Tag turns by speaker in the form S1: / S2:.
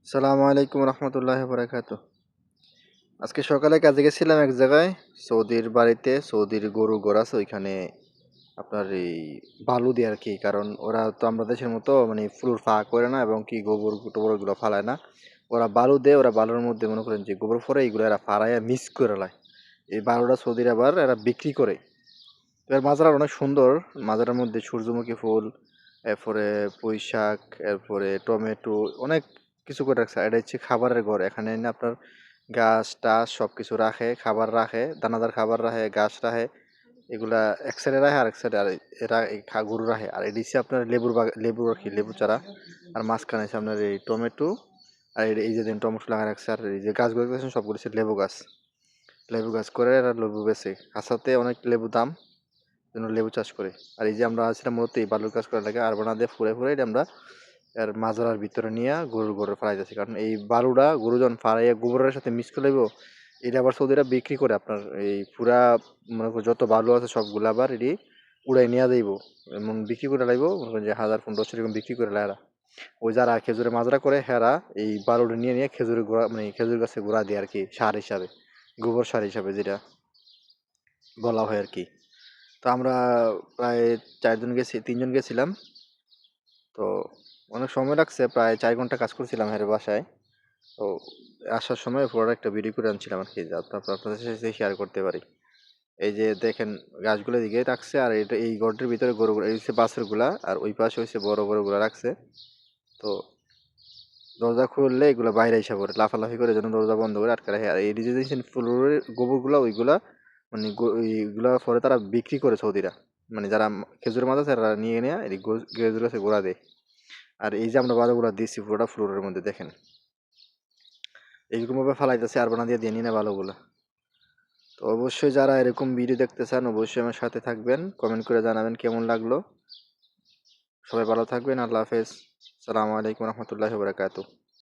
S1: সালামু আলাইকুম রহমতুল্লাহ বারাকাতু। আজকে সকালে কাজে গেছিলাম এক জায়গায়, সৌদির বাড়িতে। সৌদির গরু ঘর আছে ওইখানে, আপনার এই বালু দিয়ে আর কি। কারণ ওরা তো আমরা দেশের মতো মানে ফ্লোর ফাঁকা করে না, এবং কি গোবর টোবর গুলো ফালায় না। ওরা বালু দেয়, ওরা বালুর মধ্যে মনে করেন যে গোবর ফরে এইগুলো এরা ফাড়াইয়া মিক্স করে লায়। এই বালুটা সৌদির আবার এরা বিক্রি করে। এর মাজারা অনেক সুন্দর। মাজারের মধ্যে সূর্যমুখী ফুল, এরপরে পুঁই শাক, এরপরে টমেটো, অনেক কিছু করে রাখছে। এটা হচ্ছে খাবারের ঘর। এখানে এনে আপনার গাছ টাছ সব কিছু রাখে, খাবার রাখে, দানাদার খাবার রাখে, গাছ রাখে। এগুলা এক সাইডে রাখে, আর এক সাইডে আর এরা এই গরু রাখে। আর এটি হচ্ছে আপনার লেবু আর কি, লেবু চারা। আর মাঝখানে হচ্ছে আপনার এই টমেটো। আর এই যে টমেটো লাগা রাখছে। আর এই যে গাছগুলো দেখছেন সবগুলো হচ্ছে লেবু গাছ। লেবু গাছ করে এরা লেবু বেচে। আসাতে অনেক লেবু দাম, জন্য লেবু চাষ করে। আর এই যে আমরা আছিলাম মূলত এই বালুর কাজ করার লাগে, আর বানা দিয়ে ফুড়ে ফুড়ে এটা আমরা এর মাজারার ভিতরে নিয়ে গরুর ঘরে ফেলাই যাচ্ছি। কারণ এই বালুটা গরু যখন ফাড়াইয়া গোবরের সাথে মিক্স করে দেবো, এটা আবার সৌদিরা বিক্রি করে। আপনার এই পুরা মনে করো যত বালু আছে সবগুলো আবার এটি উড়াই নিয়ে যাইব, এমন বিক্রি করে লাগবো। মনে করেন যে 1000-1500 এরকম বিক্রি করে লাইরা। ওই যারা খেজুরের মাজরা করে হেরা এই বালুটা নিয়ে নিয়ে খেজুরের গোড়া মানে খেজুর গাছে গোড়া দিয়ে আর কি, সার হিসাবে, গোবর সার হিসাবে যেটা বলা হয় আর কি। তো আমরা প্রায় 4 জন গেছি, 3 জন গেছিলাম। তো অনেক সময় লাগছে, প্রায় 4 ঘন্টা কাজ করছিলাম এর বাসায়। তো আসার সময় পুরো একটা ভিডিও করে আনছিলাম আর কি, যাতে আপনাদের সাথে শেয়ার করতে পারি। এই যে দেখেন, গাছগুলো দিকে রাখছে, আর এটা এই ঘরটির ভিতরে গরুগুলো, এই হচ্ছে বাছুর গুলা, আর ওই পাশে হচ্ছে বড় বড় গুলা রাখছে। তো দরজা খুললে এগুলো বাইরে এসে পড়ে, লাফালাফি করে, যেন দরজা বন্ধ করে আটকে রাখে। আর এই যে দেখছেন ফুলের গোবরগুলা, ওইগুলা মানে ওইগুলা পরে তারা বিক্রি করে সৌদিরা। মানে যারা খেজুরের মাছ আছে তারা নিয়ে নিয়ে এই খেজুর গাছে গোড়া দেয়। আর এই যে আমরা বালুগুলা দিচ্ছি পুরোটা ফ্লোরের মধ্যে দেখেন, এইরকম ভাবে ফালাইতেছে আর বানা দিয়ে দিয়ে নিয়ে নেয় বালুগুলা। তো অবশ্যই যারা এরকম ভিডিও দেখতে চান অবশ্যই আমার সাথে থাকবেন, কমেন্ট করে জানাবেন কেমন লাগলো। সবাই ভালো থাকবেন, আল্লাহ হাফেজ। সালামু আলাইকুম রহমতুল্লাহ বারাকাতু।